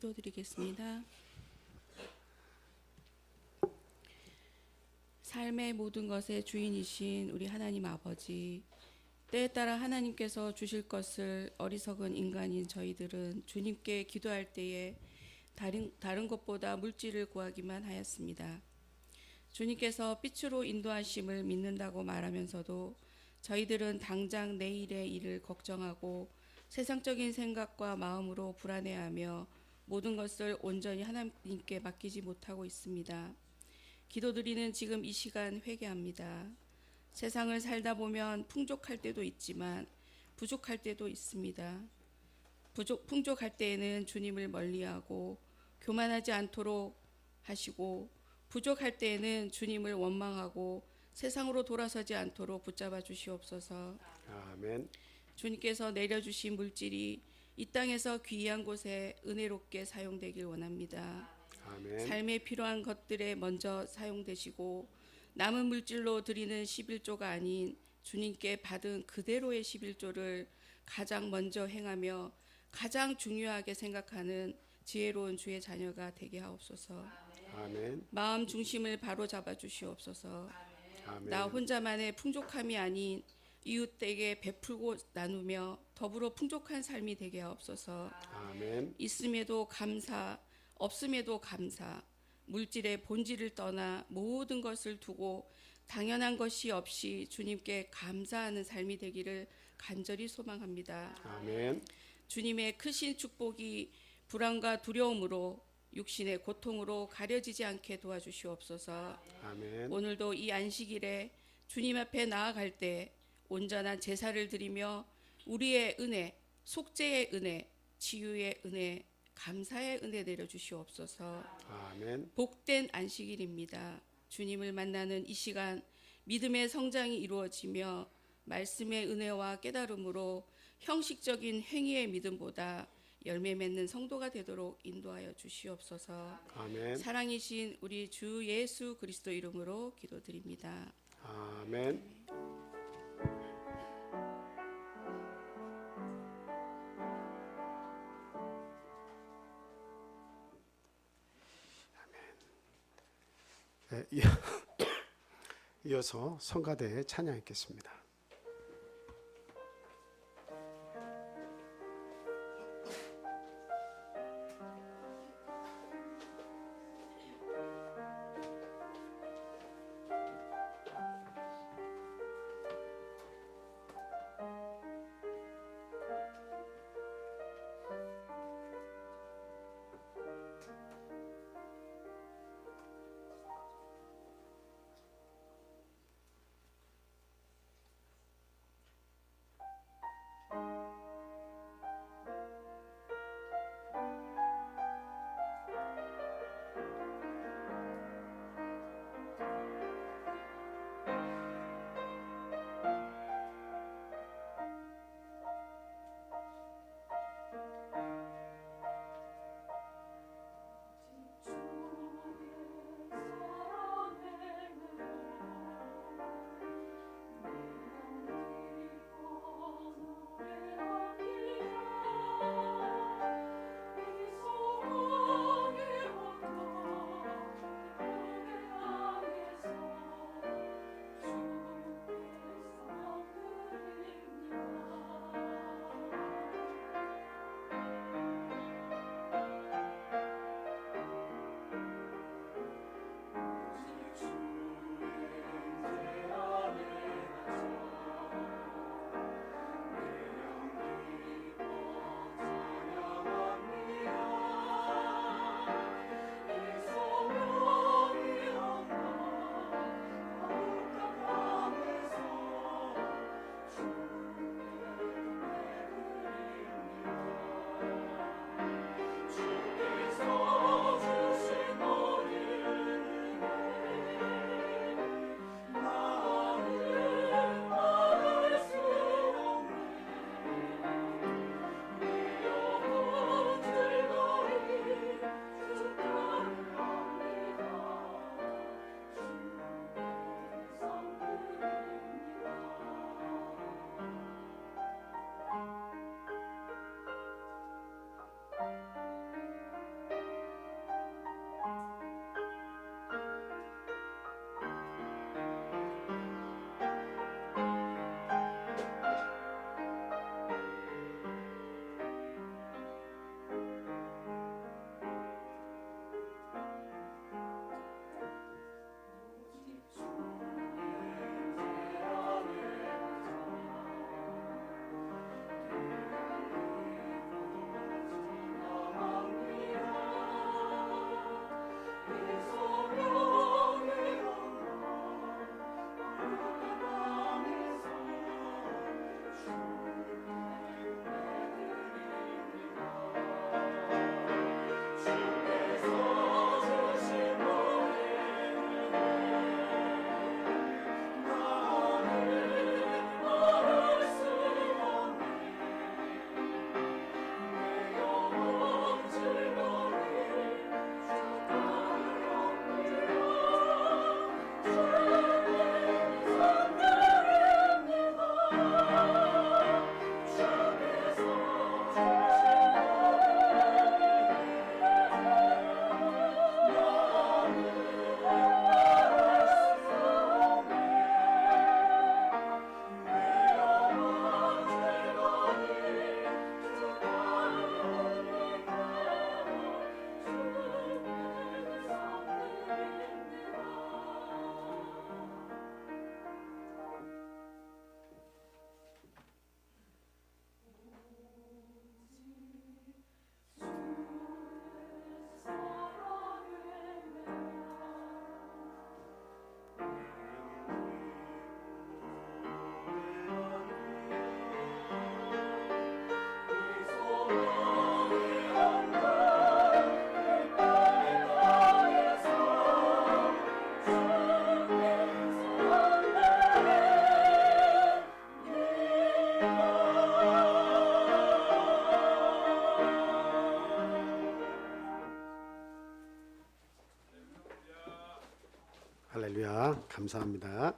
기도드리겠습니다. 삶의 모든 것의 주인이신 우리 하나님 아버지, 때에 따라 하나님께서 주실 것을 어리석은 인간인 저희들은 주님께 기도할 때에 다른 것보다 물질을 구하기만 하였습니다. 주님께서 빛으로 인도하심을 믿는다고 말하면서도 저희들은 당장 내일의 일을 걱정하고 세상적인 생각과 마음으로 불안해하며 모든 것을 온전히 하나님께 맡기지 못하고 있습니다. 기도드리는 지금 이 시간 회개합니다. 세상을 살다 보면 풍족할 때도 있지만 부족할 때도 있습니다. 풍족할 때에는 주님을 멀리하고 교만하지 않도록 하시고, 부족할 때에는 주님을 원망하고 세상으로 돌아서지 않도록 붙잡아 주시옵소서. 아멘. 주님께서 내려주신 물질이 이 땅에서 귀한 곳에 은혜롭게 사용되길 원합니다. 아멘. 삶에 필요한 것들에 먼저 사용되시고 남은 물질로 드리는 11조가 아닌 주님께 받은 그대로의 11조를 가장 먼저 행하며 가장 중요하게 생각하는 지혜로운 주의 자녀가 되게 하옵소서. 아멘. 마음 중심을 바로 잡아 주시옵소서. 아멘. 나 혼자만의 풍족함이 아닌 이웃에게 베풀고 나누며 더불어 풍족한 삶이 되게 하옵소서. 아멘. 있음에도 감사, 없음에도 감사, 물질의 본질을 떠나 모든 것을 두고 당연한 것이 없이 주님께 감사하는 삶이 되기를 간절히 소망합니다. 아멘. 주님의 크신 축복이 불안과 두려움으로 육신의 고통으로 가려지지 않게 도와주시옵소서. 아멘. 오늘도 이 안식일에 주님 앞에 나아갈 때 온전한 제사를 드리며 우리의 은혜, 속죄의 은혜, 치유의 은혜, 감사의 은혜 내려주시옵소서. 아멘. 복된 안식일입니다. 주님을 만나는 이 시간 믿음의 성장이 이루어지며 말씀의 은혜와 깨달음으로 형식적인 행위의 믿음보다 열매 맺는 성도가 되도록 인도하여 주시옵소서. 아멘. 사랑이신 우리 주 예수 그리스도 이름으로 기도드립니다. 아멘. 네, 이어서 성가대에 찬양했겠습니다. 감사합니다.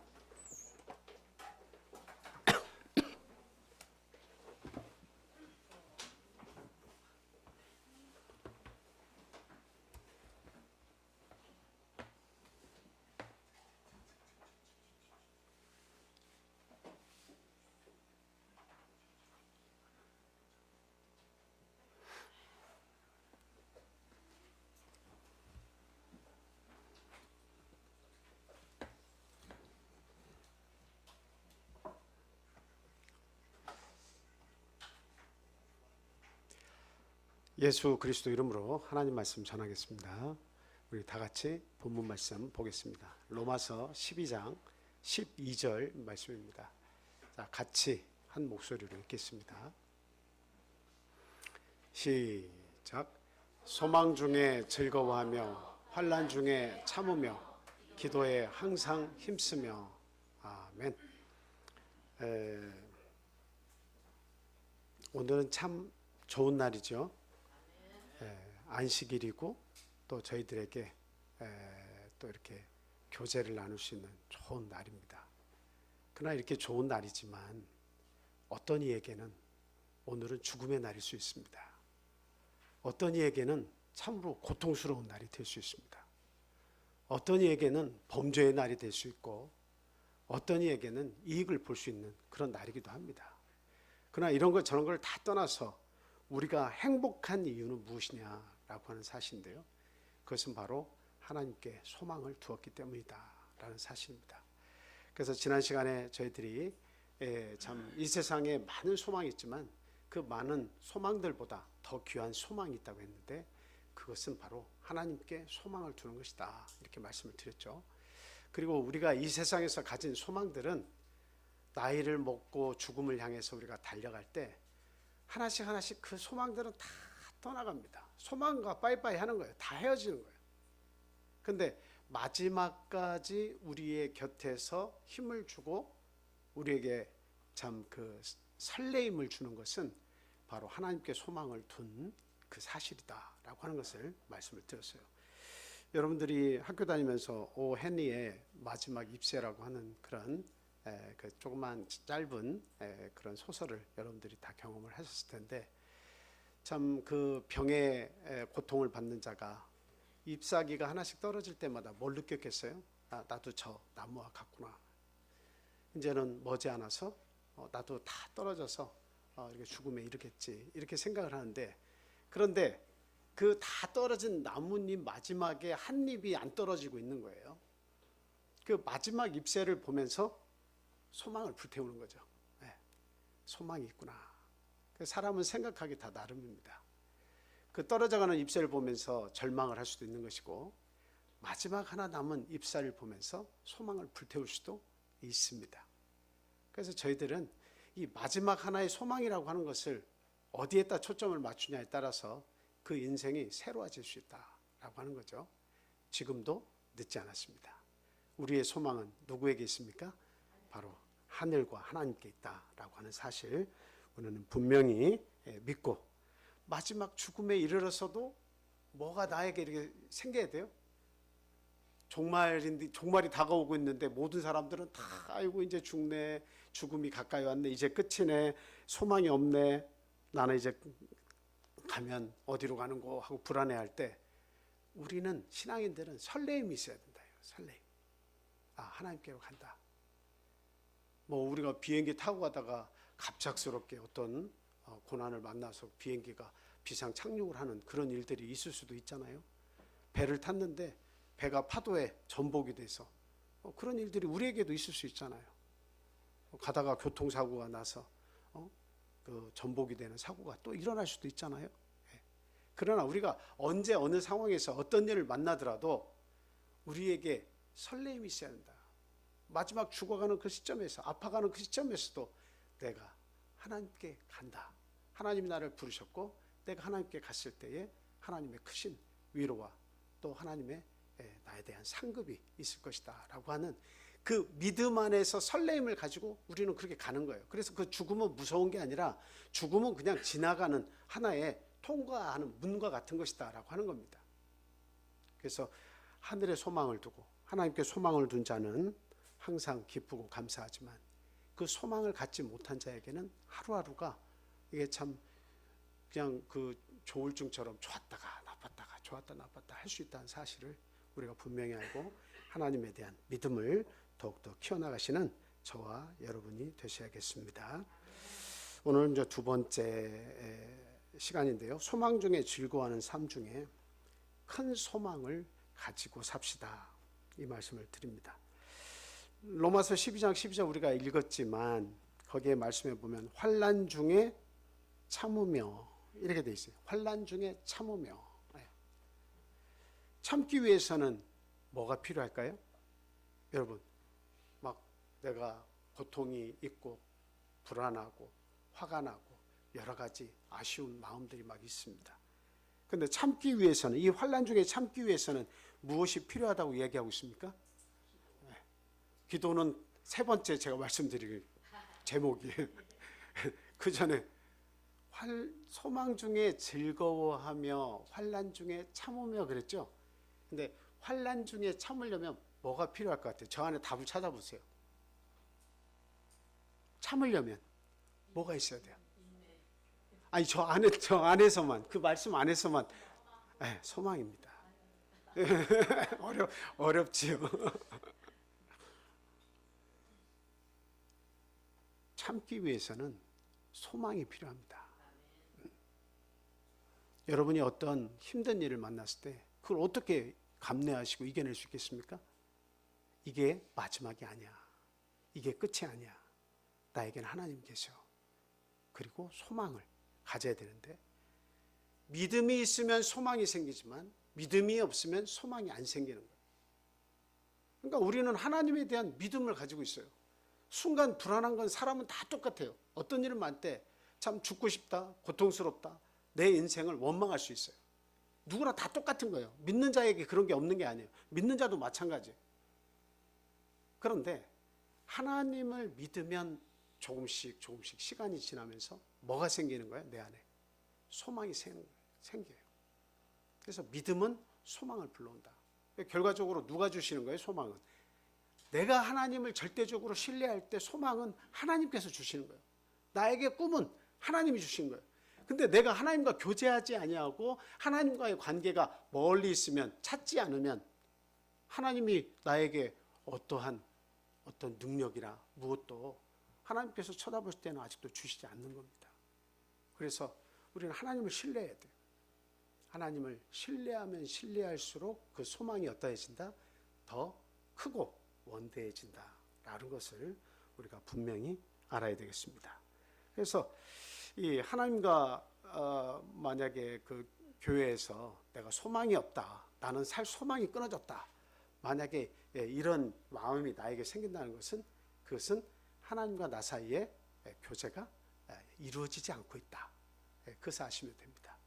예수 그리스도 이름으로 하나님 말씀 전하겠습니다. 우리 다 같이 본문 말씀 보겠습니다. 로마서 12장 12절 말씀입니다. 자, 같이 한 목소리로 읽겠습니다. 시작. 소망 중에 즐거워하며 환난 중에 참으며 기도에 항상 힘쓰며. 아멘. 오늘은 참 좋은 날이죠. 안식일이고 또 저희들에게 또 이렇게 교제를 나눌 수 있는 좋은 날입니다. 그러나 이렇게 좋은 날이지만 어떤 이에게는 오늘은 죽음의 날일 수 있습니다. 어떤 이에게는 참으로 고통스러운 날이 될 수 있습니다. 어떤 이에게는 범죄의 날이 될 수 있고 어떤 이에게는 이익을 볼 수 있는 그런 날이기도 합니다. 그러나 이런 것 저런 걸 다 떠나서 우리가 행복한 이유는 무엇이냐라고 하는 사실인데요. 그것은 바로 하나님께 소망을 두었기 때문이다 라는 사실입니다. 그래서 지난 시간에 저희들이 참 이 세상에 많은 소망이 있지만 그 많은 소망들보다 더 귀한 소망이 있다고 했는데 그것은 바로 하나님께 소망을 두는 것이다 이렇게 말씀을 드렸죠. 그리고 우리가 이 세상에서 가진 소망들은 나이를 먹고 죽음을 향해서 우리가 달려갈 때 하나씩 하나씩 그 소망들은 다 떠나갑니다. 소망과 빠이빠이 하는 거예요. 다 헤어지는 거예요. 근데 마지막까지 우리의 곁에서 힘을 주고 우리에게 참 그 설레임을 주는 것은 바로 하나님께 소망을 둔 그 사실이다라고 하는 것을 말씀을 드렸어요. 여러분들이 학교 다니면서 오 헨리의 마지막 입세라고 하는 그런 그 조그만 짧은 그런 소설을 여러분들이 다 경험을 하셨을 텐데 참 그 병의 고통을 받는 자가 잎사귀가 하나씩 떨어질 때마다 뭘 느꼈겠어요? 나도 저 나무와 같구나. 이제는 머지않아서 나도 다 떨어져서 이렇게 죽음에 이르겠지 이렇게 생각을 하는데 그런데 그 다 떨어진 나뭇잎 마지막에 한 잎이 안 떨어지고 있는 거예요. 그 마지막 잎새를 보면서 소망을 불태우는 거죠. 네, 소망이 있구나. 사람은 생각하기 다 나름입니다. 그 떨어져가는 잎새를 보면서 절망을 할 수도 있는 것이고 마지막 하나 남은 잎사를 보면서 소망을 불태울 수도 있습니다. 그래서 저희들은 이 마지막 하나의 소망이라고 하는 것을 어디에다 초점을 맞추냐에 따라서 그 인생이 새로워질 수 있다라고 하는 거죠. 지금도 늦지 않았습니다. 우리의 소망은 누구에게 있습니까? 바로 하늘과 하나님께 있다라고 하는 사실 우리는 분명히 믿고 마지막 죽음에 이르러서도 뭐가 나에게 이렇게 생겨야 돼요? 종말이 다가오고 있는데 모든 사람들은 다 아이고 이제 죽네, 죽음이 가까이 왔네, 이제 끝이네, 소망이 없네, 나는 이제 가면 어디로 가는 거 하고 불안해할 때 우리는 신앙인들은 설레임이 있어야 된다. 설레임. 하나님께로 간다. 뭐 우리가 비행기 타고 가다가 갑작스럽게 어떤 고난을 만나서 비행기가 비상 착륙을 하는 그런 일들이 있을 수도 있잖아요. 배를 탔는데 배가 파도에 전복이 돼서 그런 일들이 우리에게도 있을 수 있잖아요. 가다가 교통사고가 나서 그 전복이 되는 사고가 또 일어날 수도 있잖아요. 그러나 우리가 언제 어느 상황에서 어떤 일을 만나더라도 우리에게 설레임이 있어야 한다. 마지막 죽어가는 그 시점에서 아파가는 그 시점에서도 내가 하나님께 간다. 하나님이 나를 부르셨고 내가 하나님께 갔을 때에 하나님의 크신 위로와 또 하나님의 나에 대한 상급이 있을 것이다 라고 하는 그 믿음 안에서 설레임을 가지고 우리는 그렇게 가는 거예요. 그래서 그 죽음은 무서운 게 아니라 죽음은 그냥 지나가는 하나의 통과하는 문과 같은 것이다 라고 하는 겁니다. 그래서 하늘에 소망을 두고 하나님께 소망을 둔 자는 항상 기쁘고 감사하지만 그 소망을 갖지 못한 자에게는 하루하루가 이게 참 그냥 그 조울증처럼 좋았다가 나빴다가 좋았다 나빴다 할 수 있다는 사실을 우리가 분명히 알고 하나님에 대한 믿음을 더욱더 키워나가시는 저와 여러분이 되셔야겠습니다. 오늘은 이제 두 번째 시간인데요. 소망 중에 즐거워하는 삶 중에 큰 소망을 가지고 삽시다. 이 말씀을 드립니다. 로마서 12장 12절 우리가 읽었지만 거기에 말씀해 보면 환난 중에 참으며 이렇게 돼 있어요. 환난 중에 참으며. 참기 위해서는 뭐가 필요할까요? 여러분, 막 내가 고통이 있고 불안하고 화가 나고 여러 가지 아쉬운 마음들이 막 있습니다. 그런데 참기 위해서는, 이 환난 중에 참기 위해서는 무엇이 필요하다고 얘기하고 있습니까? 기도는 세 번째 제가 말씀드릴 제목이에요. 그 전에 소망 중에 즐거워하며 환난 중에 참으며 그랬죠. 근데 환난 중에 참으려면 뭐가 필요할 것 같아요? 저 안에 답을 찾아보세요. 참으려면 뭐가 있어야 돼요? 아니 저 안에서만, 그 말씀 안에서만. 소망입니다. 어렵지요. 참기 위해서는 소망이 필요합니다. 여러분이 어떤 힘든 일을 만났을 때 그걸 어떻게 감내하시고 이겨낼 수 있겠습니까? 이게 마지막이 아니야. 이게 끝이 아니야. 나에겐 하나님 계셔. 그리고 소망을 가져야 되는데, 믿음이 있으면 소망이 생기지만 믿음이 없으면 소망이 안 생기는 거예요. 그러니까 우리는 하나님에 대한 믿음을 가지고 있어요. 순간 불안한 건 사람은 다 똑같아요. 어떤 일을 만날 때 참 죽고 싶다, 고통스럽다, 내 인생을 원망할 수 있어요. 누구나 다 똑같은 거예요. 믿는 자에게 그런 게 없는 게 아니에요. 믿는 자도 마찬가지예요. 그런데 하나님을 믿으면 조금씩 시간이 지나면서 뭐가 생기는 거예요? 내 안에 소망이 생겨요. 그래서 믿음은 소망을 불러온다. 결과적으로 누가 주시는 거예요? 소망은 내가 하나님을 절대적으로 신뢰할 때 소망은 하나님께서 주시는 거예요. 나에게 꿈은 하나님이 주신 거예요. 근데 내가 하나님과 교제하지 아니하고 하나님과의 관계가 멀리 있으면, 찾지 않으면 하나님이 나에게 어떠한 어떤 능력이나 무엇도 하나님께서 쳐다보실 때는 아직도 주시지 않는 겁니다. 그래서 우리는 하나님을 신뢰해야 돼요. 하나님을 신뢰하면 신뢰할수록 그 소망이 어떠해진다? 더 크고 원대해진다라는 것을 우리가 분명히 알아야 되겠습니다. 그래서 이 하나님과 만약에 그 교회에서 내가 소망이 없다, 나는 살 소망이 끊어졌다, 만약에 이런 마음이 나에게 생긴다는 것은, 그것은 하나님과 나 사이에 교제가 이루어지지 않고 있다. 그것을 아시면 됩니다.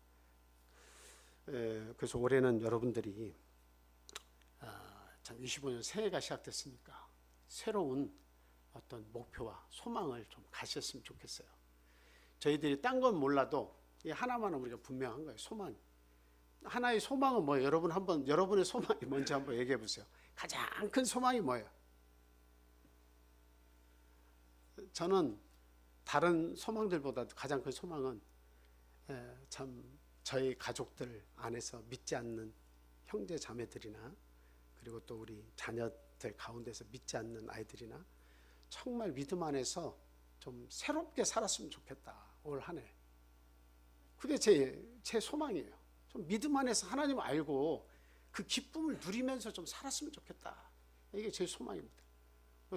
그래서 올해는 여러분들이 참 25년 새해가 시작됐으니까 새로운 어떤 목표와 소망을 좀 가셨으면 좋겠어요. 저희들이 딴 건 몰라도 이 하나만은 우리가 분명한 거예요. 소망. 하나의 소망은 뭐예요? 여러분 한번 여러분의 소망이 뭔지 한번 얘기해 보세요. 가장 큰 소망이 뭐예요? 저는 다른 소망들보다도 가장 큰 소망은 참 저희 가족들 안에서 믿지 않는 형제 자매들이나, 그리고 또 우리 자녀들 가운데서 믿지 않는 아이들이나 정말 믿음 안에서 좀 새롭게 살았으면 좋겠다. 올 한 해. 그게 제 소망이에요. 좀 믿음 안에서 하나님 알고 그 기쁨을 누리면서 좀 살았으면 좋겠다. 이게 제 소망입니다.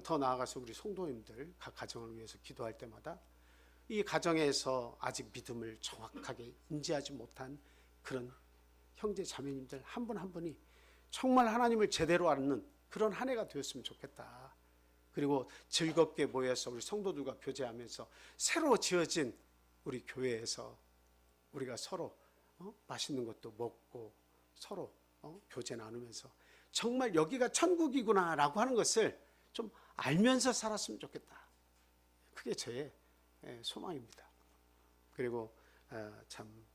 더 나아가서 우리 성도님들 각 가정을 위해서 기도할 때마다 이 가정에서 아직 믿음을 정확하게 인지하지 못한 그런 형제 자매님들 한 분 한 분이 정말 하나님을 제대로 아는 그런 한 해가 되었으면 좋겠다. 그리고 즐겁게 모여서 우리 성도들과 교제하면서 새로 지어진 우리 교회에서 우리가 서로 맛있는 것도 먹고 서로 교제 나누면서 정말 여기가 천국이구나 라고 하는 것을 좀 알면서 살았으면 좋겠다. 그게 제 소망입니다. 그리고 참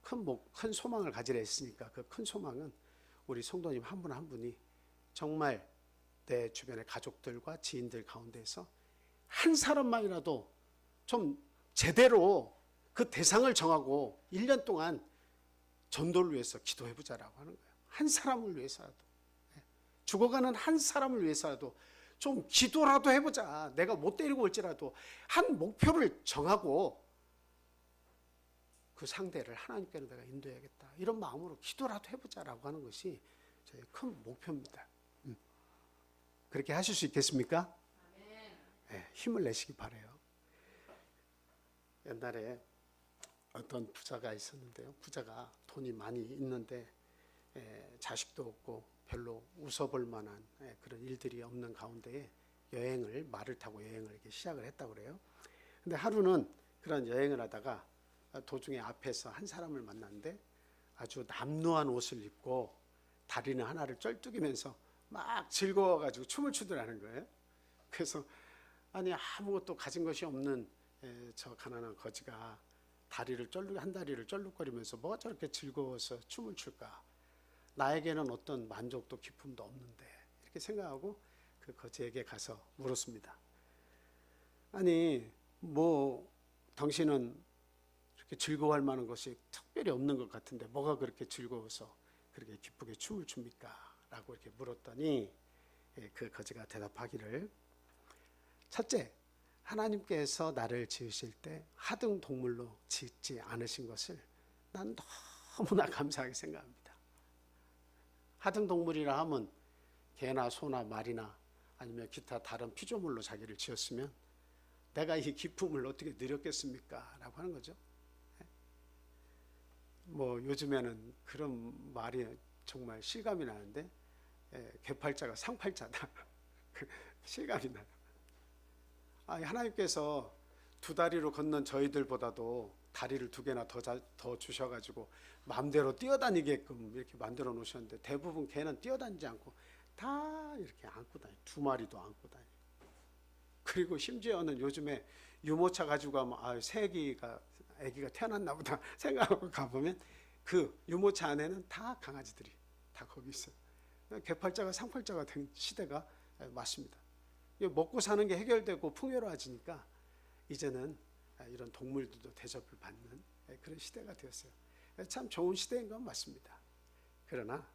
큰 소망을 가지려 했으니까 그 큰 소망은 우리 성도님 한 분 한 분이 정말 내 주변의 가족들과 지인들 가운데서 한 사람만이라도 좀 제대로 그 대상을 정하고 1년 동안 전도를 위해서 기도해보자라고 하는 거예요. 한 사람을 위해서라도, 죽어가는 한 사람을 위해서라도 좀 기도라도 해보자. 내가 못 데리고 올지라도 한 목표를 정하고 그 상대를 하나님께로 내가 인도해야겠다. 이런 마음으로 기도라도 해보자라고 하는 것이 저의 큰 목표입니다. 그렇게 하실 수 있겠습니까? 네, 힘을 내시기 바라요. 옛날에 어떤 부자가 있었는데요. 부자가 돈이 많이 있는데 자식도 없고 별로 웃어볼 만한 그런 일들이 없는 가운데에 말을 타고 여행을 이렇게 시작을 했다고 그래요. 근데 하루는 그런 여행을 하다가 도중에 앞에서 한 사람을 만났는데 아주 남루한 옷을 입고 다리는 하나를 쩔뚝이면서 막 즐거워가지고 춤을 추더라는 거예요. 그래서 아니 아무것도 가진 것이 없는 저 가난한 거지가 한 다리를 쩔룩거리면서 뭐가 저렇게 즐거워서 춤을 출까? 나에게는 어떤 만족도 기쁨도 없는데 이렇게 생각하고 그 거지에게 가서 물었습니다. 아니 뭐 당신은 이렇게 즐거워할 만한 것이 특별히 없는 것 같은데 뭐가 그렇게 즐거워서 그렇게 기쁘게 춤을 춥니까? 라고 이렇게 물었더니 그 거지가 대답하기를, 첫째, 하나님께서 나를 지으실 때 하등 동물로 짓지 않으신 것을 난 너무나 감사하게 생각합니다. 하등 동물이라 하면 개나 소나 말이나 아니면 기타 다른 피조물로 자기를 지었으면 내가 이 기쁨을 어떻게 누렸겠습니까? 라고 하는 거죠. 뭐 요즘에는 그런 말이 정말 실감이 나는데 개팔자가 상팔자다. 실감이 나요. 하나님께서 두 다리로 걷는 저희들보다도 다리를 2개나 더 주셔가지고 마음대로 뛰어다니게끔 이렇게 만들어 놓으셨는데 대부분 개는 뛰어다니지 않고 다 이렇게 안고 다니고 2마리도 안고 다니고, 그리고 심지어는 요즘에 유모차 가지고 가면 새 아기가 태어났나 보다 생각하고 가보면 그 유모차 안에는 다 강아지들이 다 거기 있어요. 개팔자가 상팔자가 된 시대가 맞습니다. 먹고 사는 게 해결되고 풍요로워지니까 이제는 이런 동물들도 대접을 받는 그런 시대가 되었어요. 참 좋은 시대인 건 맞습니다. 그러나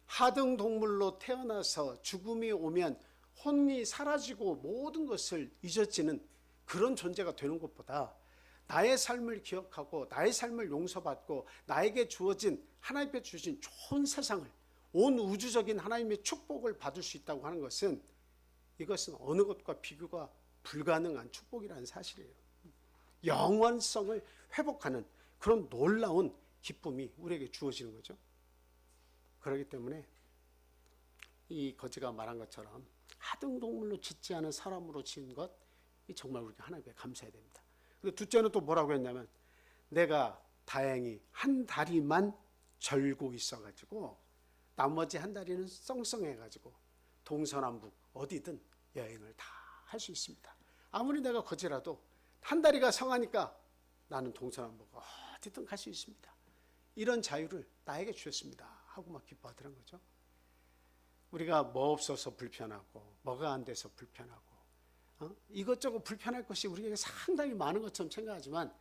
하등 동물로 태어나서 죽음이 오면 혼이 사라지고 모든 것을 잊어지는 그런 존재가 되는 것보다 나의 삶을 기억하고 나의 삶을 용서받고 나에게 주어진 하나님께 주신 좋은 세상을, 온 우주적인 하나님의 축복을 받을 수 있다고 하는 것은, 이것은 어느 것과 비교가 불가능한 축복이라는 사실이에요. 영원성을 회복하는 그런 놀라운 기쁨이 우리에게 주어지는 거죠. 그렇기 때문에 이 거지가 말한 것처럼 하등 동물로 짓지 않은 사람으로 지은 것, 정말 우리가 하나님께 감사해야 됩니다. 그리고 둘째는 또 뭐라고 했냐면, 내가 다행히 한 다리만 절고 있어가지고 나머지 한 다리는 썽썽해가지고 동서남북 어디든 여행을 다 할 수 있습니다. 아무리 내가 거지라도 한 다리가 성하니까 나는 동서남북 어디든 갈 수 있습니다. 이런 자유를 나에게 주셨습니다 하고 막 기뻐하더란 거죠. 우리가 뭐 없어서 불편하고 뭐가 안 돼서 불편하고 이것저것 불편할 것이 우리에게 상당히 많은 것처럼 생각하지만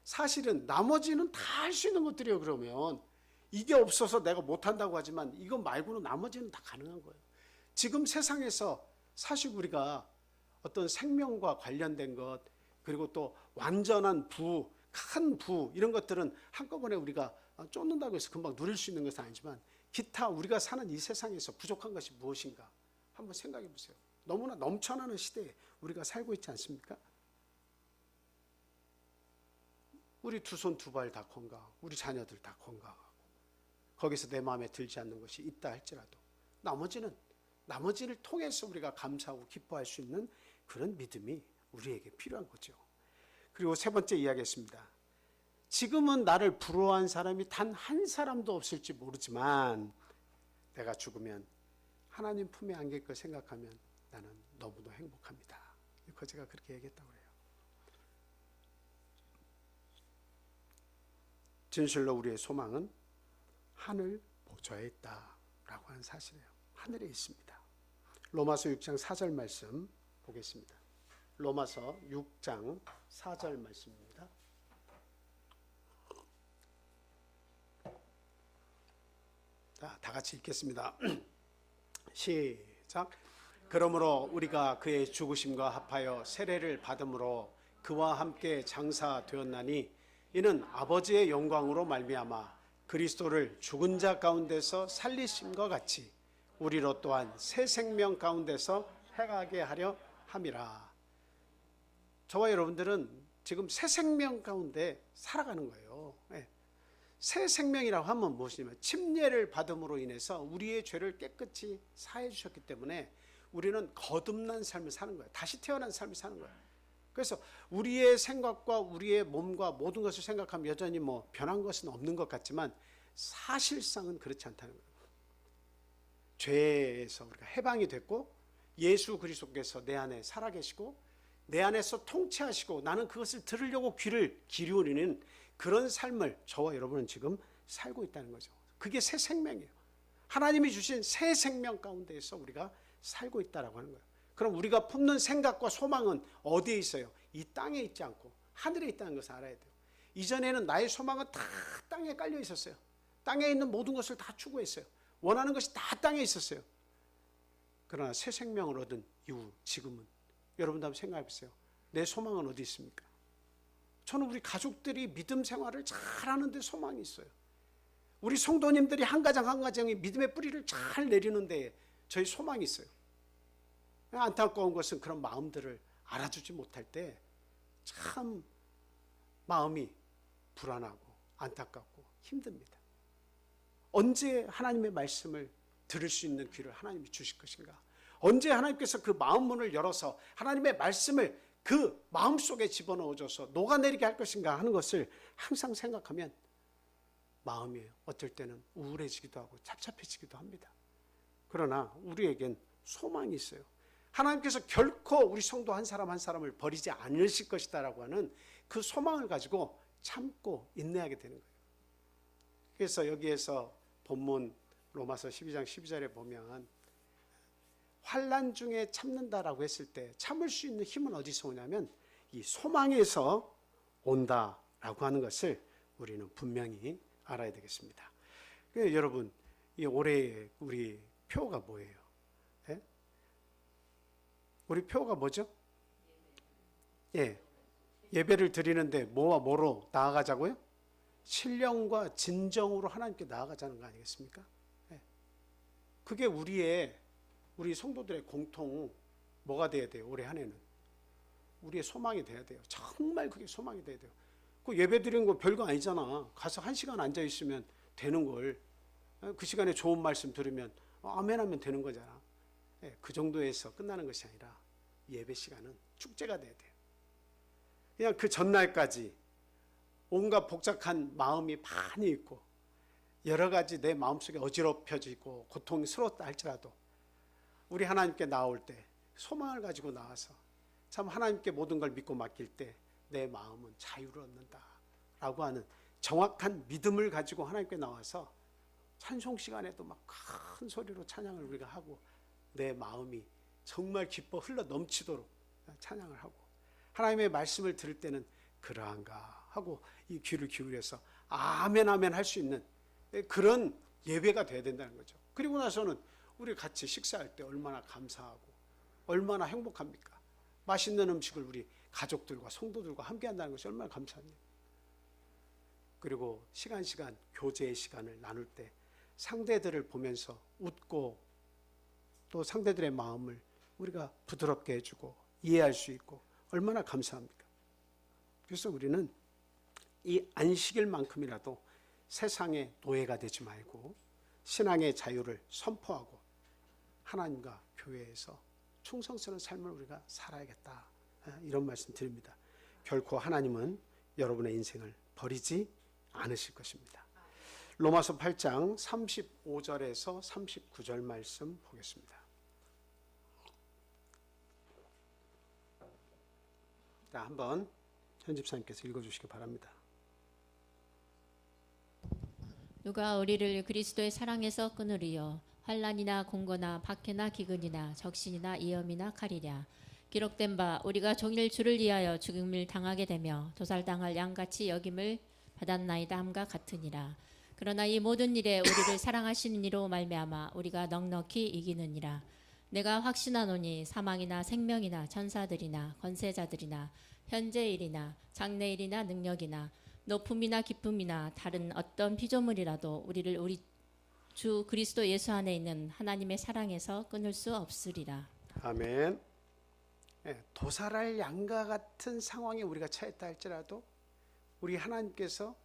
사실은 나머지는 다 할 수 있는 것들이에요. 그러면 이게 없어서 내가 못한다고 하지만 이거 말고는 나머지는 다 가능한 거예요. 지금 세상에서 사실 우리가 어떤 생명과 관련된 것, 그리고 또 완전한 큰 부 이런 것들은 한꺼번에 우리가 쫓는다고 해서 금방 누릴 수 있는 것은 아니지만 기타 우리가 사는 이 세상에서 부족한 것이 무엇인가 한번 생각해 보세요. 너무나 넘쳐나는 시대에 우리가 살고 있지 않습니까? 우리 2손 2발 다 건강하고 우리 자녀들 다 건강하고 거기서 내 마음에 들지 않는 것이 있다 할지라도 나머지를 통해서 우리가 감사하고 기뻐할 수 있는 그런 믿음이 우리에게 필요한 거죠. 그리고 세 번째 이야기했습니다. 지금은 나를 부러워한 사람이 단 한 사람도 없을지 모르지만 내가 죽으면 하나님 품에 안길 걸 생각하면 나는 너무도 행복합니다. 거지가 그렇게 얘기했다고 해요. 진실로 우리의 소망은 하늘 보좌에 있다라고 하는 사실이에요. 하늘에 있습니다. 로마서 6장 4절 말씀 보겠습니다. 로마서 6장 4절 말씀입니다. 자, 다 같이 읽겠습니다. 시작. 그러므로 우리가 그의 죽으심과 합하여 세례를 받음으로 그와 함께 장사되었나니 이는 아버지의 영광으로 말미암아 그리스도를 죽은 자 가운데서 살리심과 같이 우리로 또한 새 생명 가운데서 행하게 하려 함이라. 저와 여러분들은 지금 새 생명 가운데 살아가는 거예요. 새 생명이라고 하면 무엇이냐면 침례를 받음으로 인해서 우리의 죄를 깨끗이 사해 주셨기 때문에 우리는 거듭난 삶을 사는 거예요. 다시 태어난 삶을 사는 거예요. 그래서 우리의 생각과 우리의 몸과 모든 것을 생각하면 여전히 뭐 변한 것은 없는 것 같지만 사실상은 그렇지 않다는 거예요. 죄에서 우리가 해방이 됐고 예수 그리스도께서 내 안에 살아계시고 내 안에서 통치하시고 나는 그것을 들으려고 귀를 기울이는 그런 삶을 저와 여러분은 지금 살고 있다는 거죠. 그게 새 생명이에요. 하나님이 주신 새 생명 가운데에서 우리가 살고 있다라고 하는 거예요. 그럼 우리가 품는 생각과 소망은 어디에 있어요? 이 땅에 있지 않고 하늘에 있다는 것을 알아야 돼요. 이전에는 나의 소망은 다 땅에 깔려 있었어요. 땅에 있는 모든 것을 다 추구했어요. 원하는 것이 다 땅에 있었어요. 그러나 새 생명을 얻은 이후 지금은 여러분도 한번 생각해 보세요. 내 소망은 어디 있습니까? 저는 우리 가족들이 믿음 생활을 잘하는데 소망이 있어요. 우리 성도님들이 한 가정 한 가정이 믿음의 뿌리를 잘 내리는데 저희 소망이 있어요. 안타까운 것은 그런 마음들을 알아주지 못할 때 참 마음이 불안하고 안타깝고 힘듭니다. 언제 하나님의 말씀을 들을 수 있는 귀를 하나님이 주실 것인가? 언제 하나님께서 그 마음문을 열어서 하나님의 말씀을 그 마음속에 집어넣어줘서 녹아내리게 할 것인가 하는 것을 항상 생각하면 마음이 어떨 때는 우울해지기도 하고 답답해지기도 합니다. 그러나 우리에겐 소망이 있어요. 하나님께서 결코 우리 성도 한 사람 한 사람을 버리지 않으실 것이다라고 하는 그 소망을 가지고 참고 인내하게 되는 거예요. 그래서 여기에서 본문 로마서 12장 12절에 보면 환난 중에 참는다라고 했을 때 참을 수 있는 힘은 어디서 오냐면 이 소망에서 온다라고 하는 것을 우리는 분명히 알아야 되겠습니다. 여러분, 이 올해의 우리 표가 뭐예요? 예? 우리 표가 뭐죠? 예. 예배를 드리는데 뭐와 뭐로 나아가자고요? 신령과 진정으로 하나님께 나아가자는 거 아니겠습니까? 예. 그게 우리 성도들의 공통 뭐가 돼야 돼요? 올해 한 해는 우리의 소망이 돼야 돼요. 정말 그게 소망이 돼야 돼요. 그 예배 드리는 거 별거 아니잖아. 가서 1시간 앉아 있으면 되는 걸 그 시간에 좋은 말씀 들으면 아멘 하면 되는 거잖아. 예, 그 정도에서 끝나는 것이 아니라 예배 시간은 축제가 돼야 돼요. 그냥 그 전날까지 온갖 복잡한 마음이 많이 있고 여러 가지 내 마음속에 어지럽혀지고 고통스러웠다 할지라도 우리 하나님께 나올 때 소망을 가지고 나와서 참 하나님께 모든 걸 믿고 맡길 때 내 마음은 자유를 얻는다라고 하는 정확한 믿음을 가지고 하나님께 나와서 찬송 시간에도 막 큰 소리로 찬양을 우리가 하고 내 마음이 정말 기뻐 흘러 넘치도록 찬양을 하고 하나님의 말씀을 들을 때는 그러한가 하고 이 귀를 기울여서 아멘 아멘 할 수 있는 그런 예배가 돼야 된다는 거죠. 그리고 나서는 우리 같이 식사할 때 얼마나 감사하고 얼마나 행복합니까? 맛있는 음식을 우리 가족들과 성도들과 함께 한다는 것이 얼마나 감사합니까? 그리고 시간 교제의 시간을 나눌 때 상대들을 보면서 웃고 또 상대들의 마음을 우리가 부드럽게 해주고 이해할 수 있고 얼마나 감사합니까? 그래서 우리는 이 안식일만큼이라도 세상의 노예가 되지 말고 신앙의 자유를 선포하고 하나님과 교회에서 충성스러운 삶을 우리가 살아야겠다. 이런 말씀 드립니다. 결코 하나님은 여러분의 인생을 버리지 않으실 것입니다. 로마서 8장 35절에서 39절 말씀 보겠습니다. 자, 한번 현 집사님께서 읽어주시기 바랍니다. 누가 우리를 그리스도의 사랑에서 끊으리요? 환난이나 공고나 박해나 기근이나 적신이나 이염이나 칼이랴. 기록된 바 우리가 종일 주를 위하여 죽임을 당하게 되며 도살당할 양같이 여김을 받았나이다 함과 같으니라. 그러나 이 모든 일에 우리를 사랑하시는 이로 말미암아 우리가 넉넉히 이기느니라. 내가 확신하노니 사망이나 생명이나 천사들이나 권세자들이나 현재일이나 장래일이나 능력이나 높음이나 기쁨이나 다른 어떤 피조물이라도 우리를 우리 주 그리스도 예수 안에 있는 하나님의 사랑에서 끊을 수 없으리라. 아멘. 도살할 양과 같은 상황에 우리가 처했다 할지라도 우리 하나님께서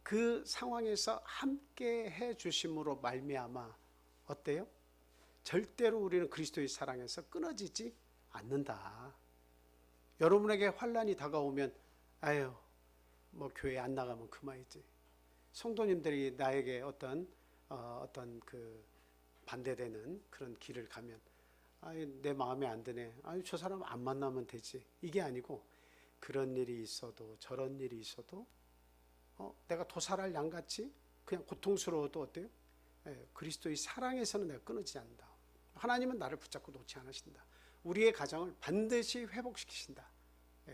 그 상황에서 함께 해 주심으로 말미암아 어때요? 절대로 우리는 그리스도의 사랑에서 끊어지지 않는다. 여러분에게 환난이 다가오면 아유 뭐 교회 안 나가면 그만이지. 성도님들이 나에게 어떤 그 반대되는 그런 길을 가면 아유 내 마음에 안 드네. 아유 저 사람 안 만나면 되지. 이게 아니고 그런 일이 있어도 저런 일이 있어도 내가 도살할 양같이 그냥 고통스러워도 어때요? 그리스도의 사랑에서는 내가 끊어지지 않는다. 하나님은 나를 붙잡고 놓지 않으신다. 우리의 가정을 반드시 회복시키신다.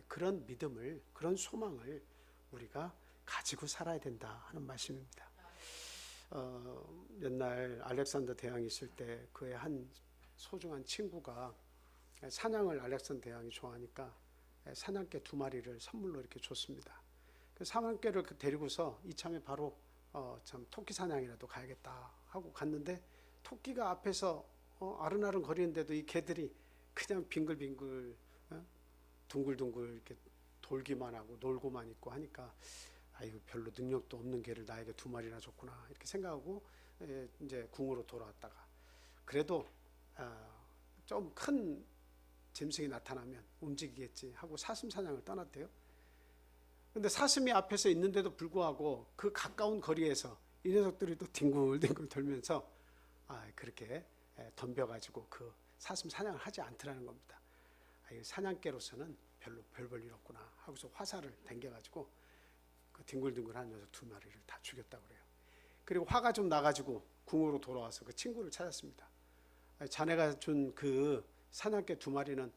그런 믿음을, 그런 소망을 우리가 가지고 살아야 된다 하는 말씀입니다. 옛날 알렉산더 대왕이 있을 때 그의 한 소중한 친구가 사냥을 알렉산더 대왕이 좋아하니까 사냥개 2마리를 선물로 이렇게 줬습니다. 그 사냥개를 데리고서 이참에 바로 참 토끼 사냥이라도 가야겠다 하고 갔는데 토끼가 앞에서 아른아른 거리는데도 이 개들이 그냥 빙글빙글 둥글둥글 이렇게 돌기만 하고 놀고만 있고 하니까 아이고 별로 능력도 없는 개를 나에게 2마리나 줬구나 이렇게 생각하고 이제 궁으로 돌아왔다가 그래도 좀 큰 짐승이 나타나면 움직이겠지 하고 사슴 사냥을 떠났대요. 근데 사슴이 앞에서 있는데도 불구하고 그 가까운 거리에서 이 녀석들이 또 뒹굴뒹굴 돌면서 그렇게 덤벼가지고 그 사슴 사냥을 하지 않더라는 겁니다. 사냥개로서는 별로 별 볼 일 없구나 하고서 화살을 당겨가지고 그 뒹굴뒹굴한 녀석 2마리를 다 죽였다고 그래요. 그리고 화가 좀 나가지고 궁으로 돌아와서 그 친구를 찾았습니다. 자네가 준 그 사냥개 2마리는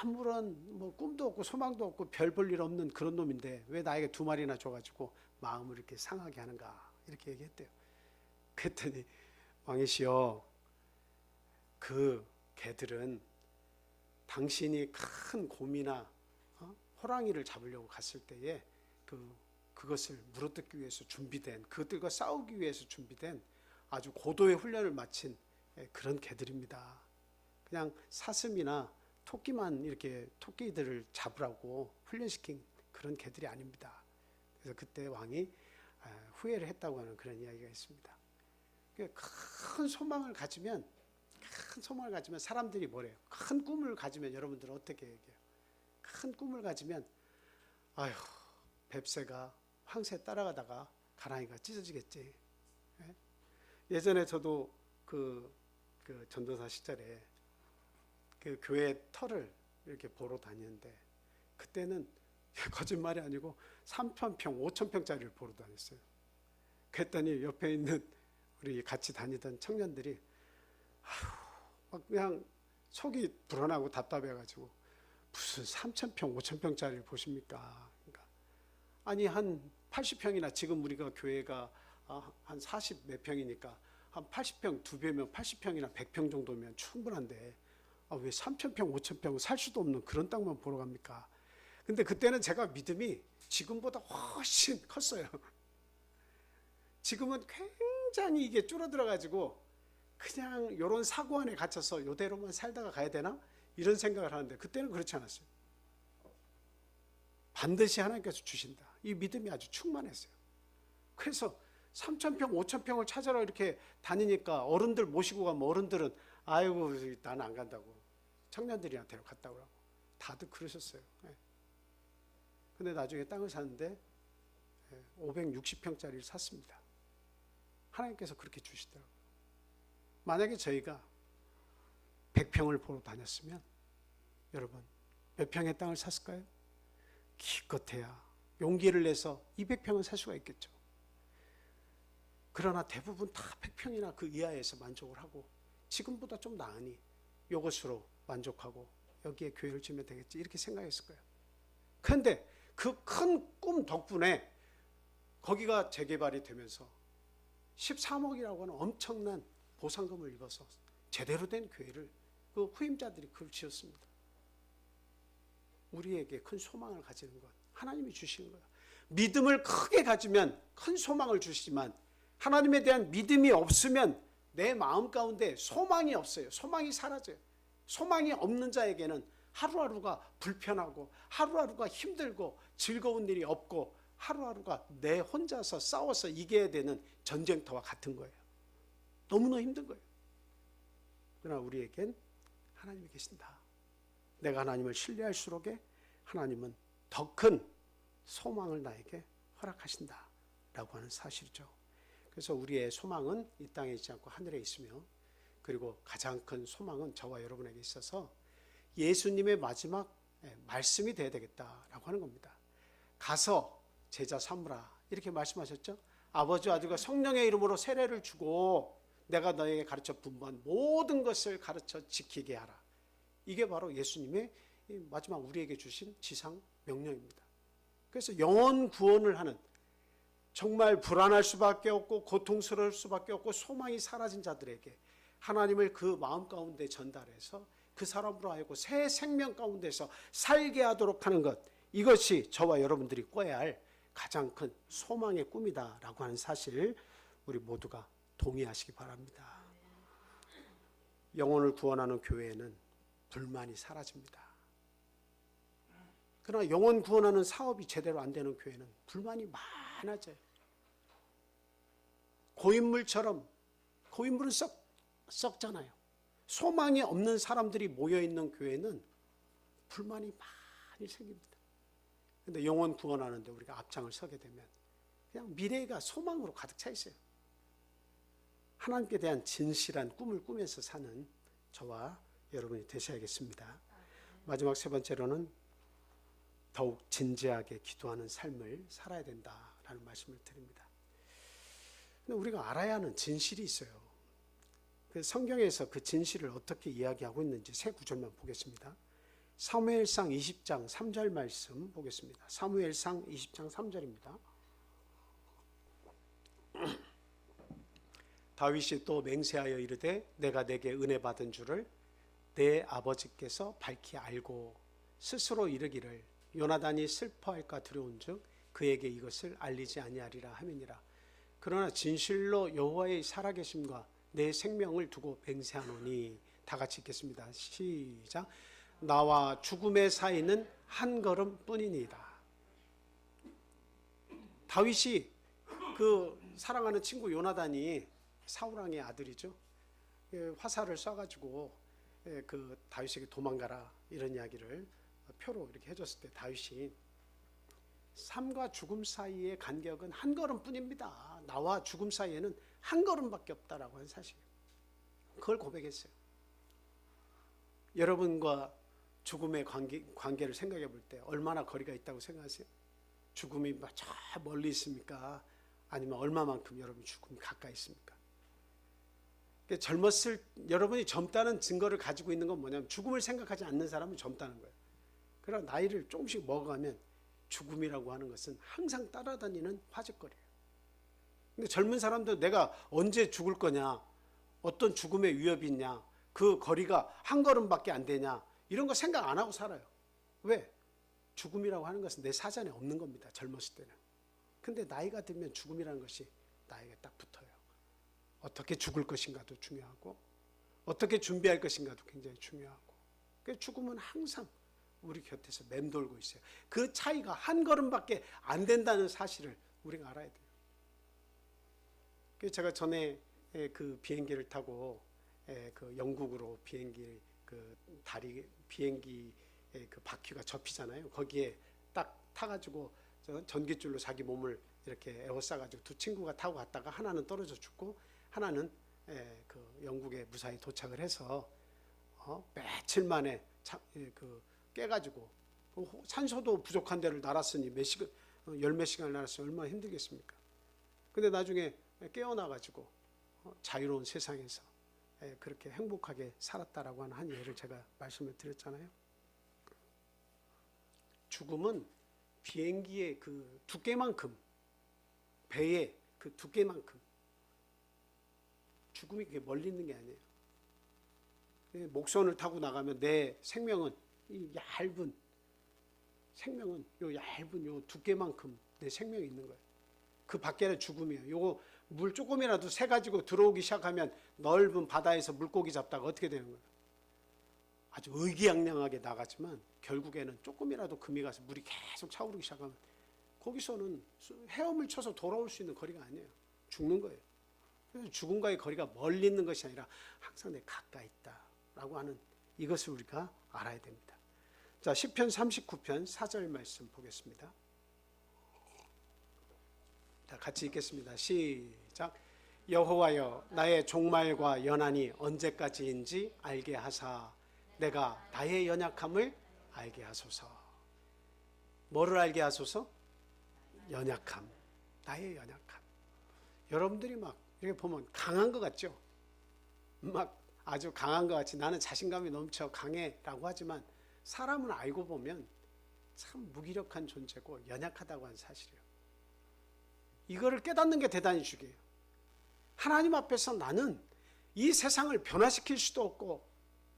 아무런 뭐 꿈도 없고 소망도 없고 별 볼 일 없는 그런 놈인데 왜 나에게 2마리나 줘가지고 마음을 이렇게 상하게 하는가 이렇게 얘기했대요. 그랬더니 왕이시여 그 개들은 당신이 큰 곰이나 호랑이를 잡으려고 갔을 때에 그것을 물어뜯기 위해서 준비된 그것들과 싸우기 위해서 준비된 아주 고도의 훈련을 마친 그런 개들입니다. 그냥 사슴이나 토끼만 이렇게 토끼들을 잡으라고 훈련시킨 그런 개들이 아닙니다. 그래서 그때 왕이 후회를 했다고 하는 그런 이야기가 있습니다. 큰 소망을 가지면 사람들이 뭐래요? 큰 꿈을 가지면 여러분들은 어떻게 얘기해요? 큰 꿈을 가지면 아휴 뱁새가 황새 따라가다가 가랑이가 찢어지겠지. 예전에 저도 그 전도사 시절에 그 교회 터를 이렇게 보러 다녔는데 그때는 거짓말이 아니고 3,000평, 5,000평짜리를 보러 다녔어요. 그랬더니 옆에 있는 우리 같이 다니던 청년들이 막 그냥 속이 불안하고 답답해가지고 무슨 3,000평, 5,000평짜리를 보십니까? 그러니까 아니 한 80평이나 지금 우리가 교회가 한 40 몇 평이니까 한 80평 2배면 80평이나 100평 정도면 충분한데 왜 3,000평, 5,000평 살 수도 없는 그런 땅만 보러 갑니까? 근데 그때는 제가 믿음이 지금보다 훨씬 컸어요. 지금은 굉장히 이게 줄어들어가지고 그냥 이런 사고 안에 갇혀서 이대로만 살다가 가야 되나? 이런 생각을 하는데 그때는 그렇지 않았어요. 반드시 하나님께서 주신다. 이 믿음이 아주 충만했어요. 그래서 3,000평, 5,000평을 찾아라 이렇게 다니니까 어른들 모시고 가면 어른들은 아이고 나는 안 간다고 청년들이한테 갔다 오라고 다들 그러셨어요. 근데 나중에 땅을 샀는데 560평짜리를 샀습니다. 하나님께서 그렇게 주시더라고요. 만약에 저희가 100평을 보러 다녔으면 여러분 몇 평의 땅을 샀을까요? 기껏해야 용기를 내서 200평은 살 수가 있겠죠. 그러나 대부분 다 100평이나 그 이하에서 만족을 하고 지금보다 좀 나으니 이것으로 만족하고 여기에 교회를 지으면 되겠지 이렇게 생각했을 거예요. 그런데 그 큰 꿈 덕분에 거기가 재개발이 되면서 13억이라고 하는 엄청난 보상금을 입어서 제대로 된 교회를 그 후임자들이 그걸 지었습니다. 우리에게 큰 소망을 가지는 것 하나님이 주시는 거예요. 믿음을 크게 가지면 큰 소망을 주시지만 하나님에 대한 믿음이 없으면 내 마음 가운데 소망이 없어요. 소망이 사라져요. 소망이 없는 자에게는 하루하루가 불편하고 하루하루가 힘들고 즐거운 일이 없고 하루하루가 내 혼자서 싸워서 이겨야 되는 전쟁터와 같은 거예요. 너무나 힘든 거예요. 그러나 우리에겐 하나님이 계신다. 내가 하나님을 신뢰할수록에 하나님은 더 큰 소망을 나에게 허락하신다 라고 하는 사실이죠. 그래서 우리의 소망은 이 땅에 있지 않고 하늘에 있으며 그리고 가장 큰 소망은 저와 여러분에게 있어서 예수님의 마지막 말씀이 되어야 되겠다라고 하는 겁니다. 가서 제자 삼으라 이렇게 말씀하셨죠. 아버지와 아들과 성령의 이름으로 세례를 주고 내가 너에게 가르쳐 분부한 모든 것을 가르쳐 지키게 하라. 이게 바로 예수님의 마지막 우리에게 주신 지상 명령입니다. 그래서 영혼 구원을 하는 정말 불안할 수밖에 없고 고통스러울 수밖에 없고 소망이 사라진 자들에게 하나님을 그 마음 가운데 전달해서 그 사람으로 하여금 새 생명 가운데서 살게 하도록 하는 것, 이것이 저와 여러분들이 꿔야 할 가장 큰 소망의 꿈이다라고 하는 사실 우리 모두가 동의하시기 바랍니다. 영혼을 구원하는 교회에는 불만이 사라집니다. 그러나 영혼 구원하는 사업이 제대로 안 되는 교회는 불만이 많아져요. 고인물처럼 고인물은 썩잖아요. 소망이 없는 사람들이 모여있는 교회는 불만이 많이 생깁니다. 그런데 영혼 구원하는데 우리가 앞장을 서게 되면 그냥 미래가 소망으로 가득 차 있어요. 하나님께 대한 진실한 꿈을 꾸면서 사는 저와 여러분이 되셔야겠습니다. 마지막 세 번째로는 더욱 진지하게 기도하는 삶을 살아야 된다라는 말씀을 드립니다. 근데 우리가 알아야 하는 진실이 있어요. 그 성경에서 그 진실을 어떻게 이야기하고 있는지 세 구절만 보겠습니다. 사무엘상 20장 3절 말씀 보겠습니다. 사무엘상 20장 3절입니다. 다윗이 또 맹세하여 이르되 내가 내게 은혜 받은 줄을 내 아버지께서 밝히 알고 스스로 이르기를 요나단이 슬퍼할까 두려운즉 그에게 이것을 알리지 아니하리라 하미니라. 그러나 진실로 여호와의 살아계심과 내 생명을 두고 맹세하노니. 다 같이 읽겠습니다. 시작. 나와 죽음의 사이는 한 걸음 뿐이니이다. 다윗이 그 사랑하는 친구 요나단이 사울왕의 아들이죠. 화살을 쏴가지고 그 다윗에게 도망가라 이런 이야기를 표로 이렇게 해줬을 때 다윗이 삶과 죽음 사이의 간격은 한 걸음뿐입니다. 나와 죽음 사이에는 한 걸음밖에 없다라고 하는 사실. 그걸 고백했어요. 여러분과 죽음의 관계를 생각해 볼 때 얼마나 거리가 있다고 생각하세요? 죽음이 저 멀리 있습니까? 아니면 얼마만큼 여러분 죽음이 가까이 있습니까? 여러분이 젊다는 증거를 가지고 있는 건 뭐냐면 죽음을 생각하지 않는 사람은 젊다는 거예요. 그러나 나이를 조금씩 먹어가면 죽음이라고 하는 것은 항상 따라다니는 화제거리예요. 근데 젊은 사람도 내가 언제 죽을 거냐, 어떤 죽음의 위협이 있냐, 그 거리가 한 걸음밖에 안 되냐, 이런 거 생각 안 하고 살아요. 왜? 죽음이라고 하는 것은 내 사전에 없는 겁니다. 젊었을 때는. 근데 나이가 들면 죽음이라는 것이 나에게 딱 붙어요. 어떻게 죽을 것인가도 중요하고 어떻게 준비할 것인가도 굉장히 중요하고, 그래서 죽음은 항상 우리 곁에서 맴돌고 있어요. 그 차이가 한 걸음밖에 안 된다는 사실을 우리가 알아야 돼요. 그래서 제가 전에 그 비행기를 타고 그 영국으로 비행기의 그 바퀴가 접히잖아요. 거기에 딱 타가지고 전깃줄로 자기 몸을 이렇게 에워싸가지고 두 친구가 타고 갔다가 하나는 떨어져 죽고 하나는 그 영국에 무사히 도착을 해서 며칠 만에 깨가지고 산소도 부족한 데를 날았으니 열몇 시간을 날았으니 얼마나 힘들겠습니까? 근데 나중에 깨어나가지고 자유로운 세상에서 그렇게 행복하게 살았다라고 하는 한 예를 제가 말씀을 드렸잖아요. 죽음은 비행기의 그 두께만큼, 배의 그 두께만큼 죽음이 그렇게 멀리 있는 게 아니에요. 목선을 타고 나가면 내 생명은 이 얇은 생명은 요 얇은 요 두께만큼 내 생명이 있는 거예요. 그 밖에는 죽음이에요. 요거 물 조금이라도 새 가지고 들어오기 시작하면 넓은 바다에서 물고기 잡다가 어떻게 되는 거예요? 아주 의기양양하게 나가지만 결국에는 조금이라도 금이 가서 물이 계속 차오르기 시작하면 거기서는 헤엄을 쳐서 돌아올 수 있는 거리가 아니에요. 죽는 거예요. 그래서 죽음과의 거리가 멀리 있는 것이 아니라 항상 내 가까이 있다라고 하는 이것을 우리가 알아야 됩니다. 자, 시편 39편 4절 말씀 보겠습니다. 자, 같이 읽겠습니다. 시작. 여호와여, 나의 종말과 연한이 언제까지인지 알게 하사 내가 나의 연약함을 알게 하소서. 뭐를 알게 하소서? 연약함, 나의 연약함. 여러분들이 막 이렇게 보면 강한 것 같죠? 막 아주 강한 것 같이 나는 자신감이 넘쳐 강해라고 하지만 사람을 알고 보면 참 무기력한 존재고 연약하다고 하는 사실이에요. 이거를 깨닫는 게 대단히 중요해요. 하나님 앞에서 나는 이 세상을 변화시킬 수도 없고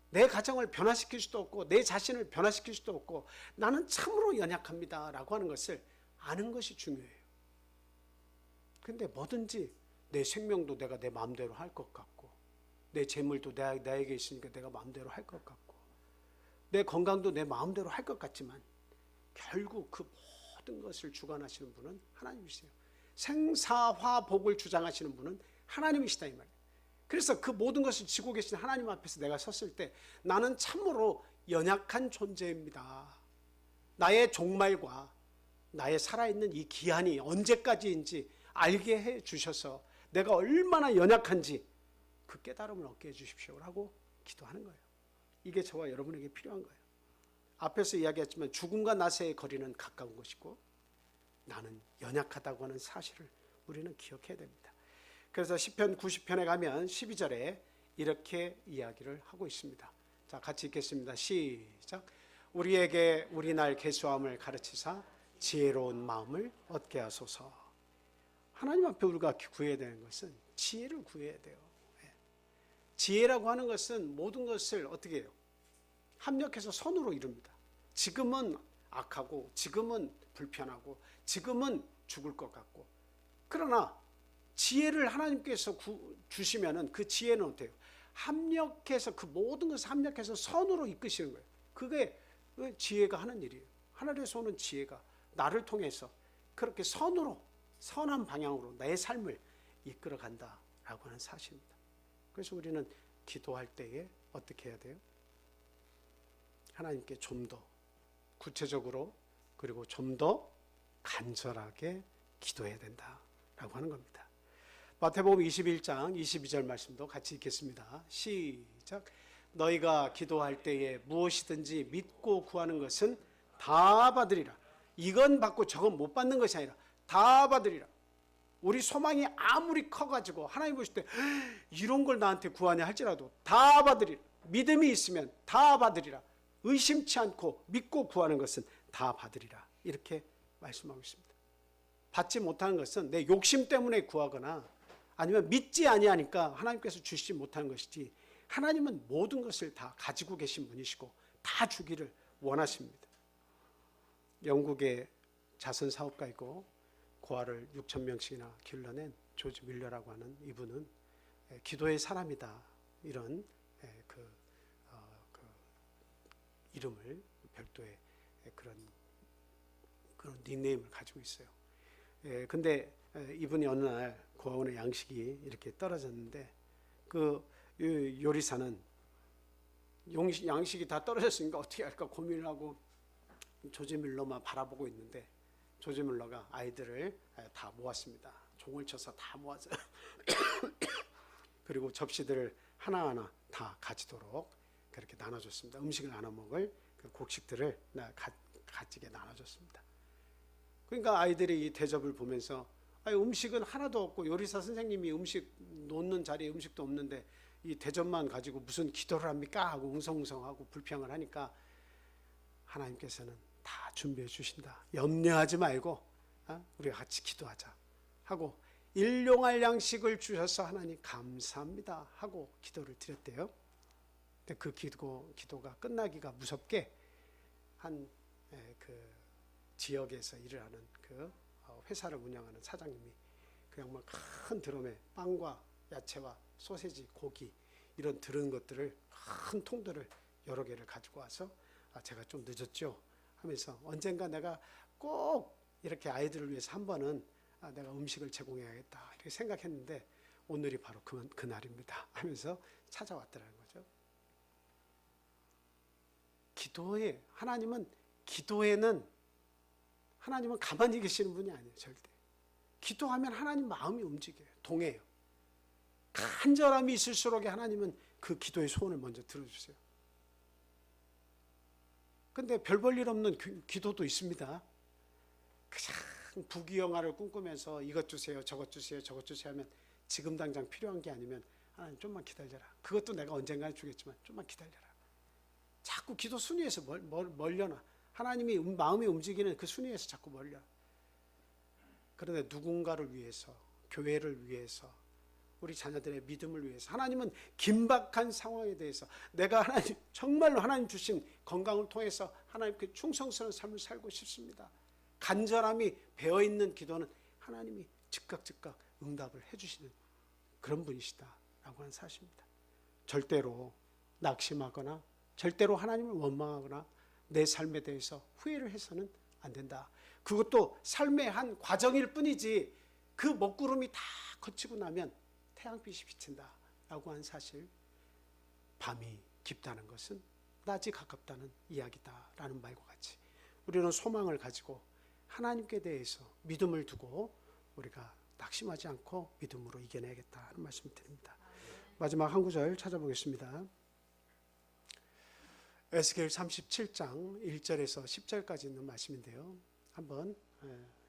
내 가정을 변화시킬 수도 없고 내 자신을 변화시킬 수도 없고 나는 참으로 연약합니다 라고 하는 것을 아는 것이 중요해요. 근데 뭐든지 내 생명도 내가 내 마음대로 할 것 같고 내 재물도 나에게 있으니까 내가 마음대로 할 것 같고 내 건강도 내 마음대로 할 것 같지만 결국 그 모든 것을 주관하시는 분은 하나님이세요. 생사화복을 주장하시는 분은 하나님이시다 이 말이에요. 그래서 그 모든 것을 지고 계신 하나님 앞에서 내가 섰을 때 나는 참으로 연약한 존재입니다. 나의 종말과 나의 살아있는 이 기한이 언제까지인지 알게 해 주셔서 내가 얼마나 연약한지 그 깨달음을 얻게 해 주십시오라고 기도하는 거예요. 이게 저와 여러분에게 필요한 거예요. 앞에서 이야기했지만 죽음과 나 사이의 거리는 가까운 것이고 나는 연약하다고 하는 사실을 우리는 기억해야 됩니다. 그래서 시편 90편에 가면 12절에 이렇게 이야기를 하고 있습니다. 자, 같이 읽겠습니다. 시작. 우리에게 우리 날 계수함을 가르치사 지혜로운 마음을 얻게 하소서. 하나님 앞에 우리가 구해야 되는 것은 지혜를 구해야 돼요. 지혜라고 하는 것은 모든 것을 어떻게 해요? 합력해서 선으로 이룹니다. 지금은 악하고 지금은 불편하고 지금은 죽을 것 같고 그러나 지혜를 하나님께서 주시면은 그 지혜는 어때요? 합력해서 그 모든 것을 합력해서 선으로 이끄시는 거예요. 그게 지혜가 하는 일이에요. 하늘에서 오는 지혜가 나를 통해서 그렇게 선으로 선한 방향으로 내 삶을 이끌어 간다라고 하는 사실입니다. 그래서 우리는 기도할 때에 어떻게 해야 돼요? 하나님께 좀 더 구체적으로 그리고 좀 더 간절하게 기도해야 된다라고 하는 겁니다. 마태복음 21장 22절 말씀도 같이 읽겠습니다. 시작. 너희가 기도할 때에 무엇이든지 믿고 구하는 것은 다 받으리라. 이건 받고 저건 못 받는 것이 아니라 다 받으리라. 우리 소망이 아무리 커가지고 하나님 보실 때 이런 걸 나한테 구하냐 할지라도 다 받으리라. 믿음이 있으면 다 받으리라. 의심치 않고 믿고 구하는 것은 다 받으리라. 이렇게 말씀하고 있습니다. 받지 못하는 것은 내 욕심 때문에 구하거나 아니면 믿지 아니하니까 하나님께서 주시지 못하는 것이지 하나님은 모든 것을 다 가지고 계신 분이시고 다 주기를 원하십니다. 영국의 자선 사업가이고 고아를 6,000명씩이나 길러낸 조지 밀러라고 하는 이분은 기도의 사람이다 이런 그 이름을 별도의 그런 닉네임을 가지고 있어요. 근데 이분이 어느 날 고아원의 양식이 이렇게 떨어졌는데 그 요리사는 양식이 다 떨어졌으니까 어떻게 할까 고민을 하고 조지 밀러만 바라보고 있는데 조지 밀러가 아이들을 다 모았습니다. 종을 쳐서 다 모아서 그리고 접시들을 하나하나 다 가지도록 그렇게 나눠줬습니다. 음식을 나눠 먹을 그 곡식들을 가지게 나눠줬습니다. 그러니까 아이들이 이 대접을 보면서 아니, 음식은 하나도 없고 요리사 선생님이 음식 놓는 자리에 음식도 없는데 이 대접만 가지고 무슨 기도를 합니까? 하고 웅성웅성하고 불평을 하니까 하나님께서는 다 준비해 주신다. 염려하지 말고 우리가 같이 기도하자 하고 일용할 양식을 주셔서 하나님 감사합니다 하고 기도를 드렸대요. 근데 그 기도가 끝나기가 무섭게 한 그 지역에서 일을 하는 그 회사를 운영하는 사장님이 그냥 막 큰 드럼에 빵과 야채와 소세지, 고기 이런 들은 것들을 큰 통들을 여러 개를 가지고 와서 제가 좀 늦었죠 하면서 언젠가 내가 꼭 이렇게 아이들을 위해서 한 번은 내가 음식을 제공해야겠다 이렇게 생각했는데 오늘이 바로 그날입니다 하면서 찾아왔더라는 거죠. 하나님은 가만히 계시는 분이 아니에요. 절대. 기도하면 하나님 마음이 움직여요. 동해요. 간절함이 있을수록 하나님은 그 기도의 소원을 먼저 들어주세요. 근데 별 볼 일 없는 기도도 있습니다. 그냥 부귀영화를 꿈꾸면서 이것 주세요, 저것 주세요, 저것 주세요 하면 지금 당장 필요한 게 아니면 하나님 좀만 기다려라. 그것도 내가 언젠가 주겠지만 좀만 기다려라. 자꾸 기도 순위에서 멀려나. 하나님이 마음이 움직이는 그 순위에서 자꾸 멀려. 그런데 누군가를 위해서, 교회를 위해서, 우리 자녀들의 믿음을 위해서, 하나님은 긴박한 상황에 대해서 내가 하나님 정말로 하나님 주신 건강을 통해서 하나님께 충성스러운 삶을 살고 싶습니다. 간절함이 배어있는 기도는 하나님이 즉각 응답을 해주시는 그런 분이시다라고 하는 사실입니다. 절대로 낙심하거나 절대로 하나님을 원망하거나 내 삶에 대해서 후회를 해서는 안 된다. 그것도 삶의 한 과정일 뿐이지 그 먹구름이 다 거치고 나면 태양빛이 비친다 라고 한 사실, 밤이 깊다는 것은 낮이 가깝다는 이야기다라는 말과 같이 우리는 소망을 가지고 하나님께 대해서 믿음을 두고 우리가 낙심하지 않고 믿음으로 이겨내야겠다 하는 말씀을 드립니다. 마지막 한 구절 찾아보겠습니다. 에스겔 37장 1절에서 10절까지 있는 말씀인데요. 한번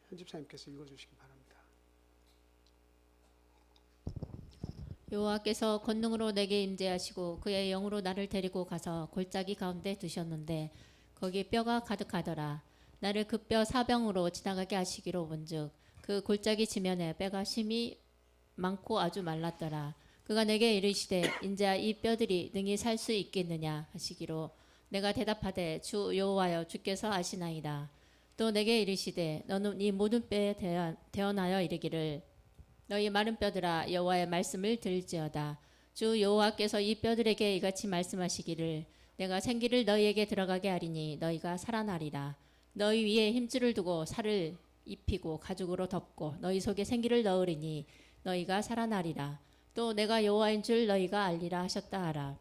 현집사님께서 읽어주시기 바랍니다. 여호와께서 권능으로 내게 임재하시고 그의 영으로 나를 데리고 가서 골짜기 가운데 두셨는데 거기 뼈가 가득하더라. 나를 그 뼈 사병으로 지나가게 하시기로 본즉 그 골짜기 지면에 뼈가 심히 많고 아주 말랐더라. 그가 내게 이르시되 인자 이 뼈들이 능히 살 수 있겠느냐 하시기로 내가 대답하되 주 여호와여 주께서 아시나이다. 또 내게 이르시되 너는 이 모든 뼈에 대언하여 이르기를 너희 마른 뼈들아 여호와의 말씀을 들을지어다. 주 여호와께서 이 뼈들에게 이같이 말씀하시기를 내가 생기를 너희에게 들어가게 하리니 너희가 살아나리라. 너희 위에 힘줄을 두고 살을 입히고 가죽으로 덮고 너희 속에 생기를 넣으리니 너희가 살아나리라. 또 내가 여호와인 줄 너희가 알리라 하셨다 하라.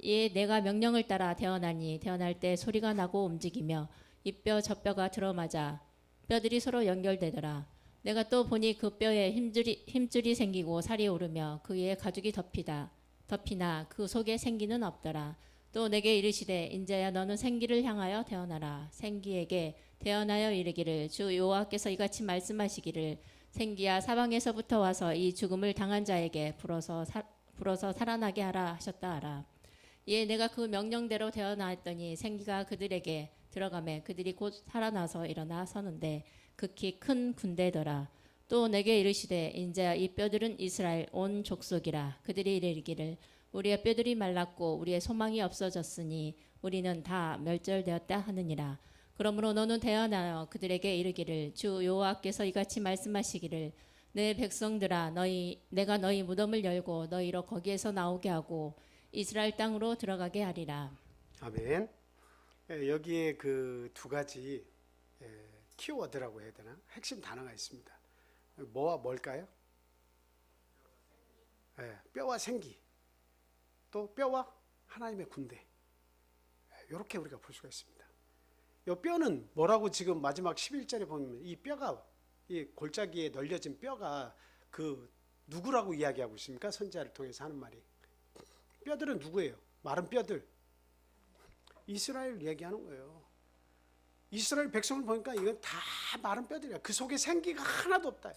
이에 내가 명령을 따라 대언하니 대언할 때 소리가 나고 움직이며 이 뼈 저 뼈가 들어맞아 뼈들이 서로 연결되더라. 내가 또 보니 그 뼈에 힘줄이 생기고 살이 오르며 그 위에 가죽이 덮이나 그 속에 생기는 없더라. 또 내게 이르시되 인자야 너는 생기를 향하여 대언하라. 생기에게 대언하여 이르기를 주 여호와께서 이같이 말씀하시기를 생기야 사방에서부터 와서 이 죽음을 당한 자에게 불어서 살아나게 하라 하셨다 하라. 이에 내가 그 명령대로 대언하였더니 생기가 그들에게 들어가매 그들이 곧 살아나서 일어나 서는데 극히 큰 군대더라. 또 내게 이르시되 인자 이 뼈들은 이스라엘 온 족속이라. 그들이 이르기를 우리의 뼈들이 말랐고 우리의 소망이 없어졌으니 우리는 다 멸절되었다 하느니라. 그러므로 너는 대언하여 그들에게 이르기를 주 여호와께서 이같이 말씀하시기를 내 백성들아 내가 너희 무덤을 열고 너희로 거기에서 나오게 하고 이스라엘 땅으로 들어가게 하리라. 아멘. 여기에 그 두 가지 키워드라고 해야 되나? 핵심 단어가 있습니다. 뭐와 뭘까요? 뼈와 생기, 또 뼈와 하나님의 군대. 이렇게 우리가 볼 수가 있습니다. 이 뼈는 뭐라고 지금 마지막 11절에 보면 이 뼈가, 이 골짜기에 널려진 뼈가 그 누구라고 이야기하고 있습니까? 선지자를 통해서 하는 말이. 뼈들은 누구예요? 마른 뼈들. 이스라엘 얘기하는 거예요. 이스라엘 백성을 보니까 이건 다 마른 뼈들이야. 그 속에 생기가 하나도 없다.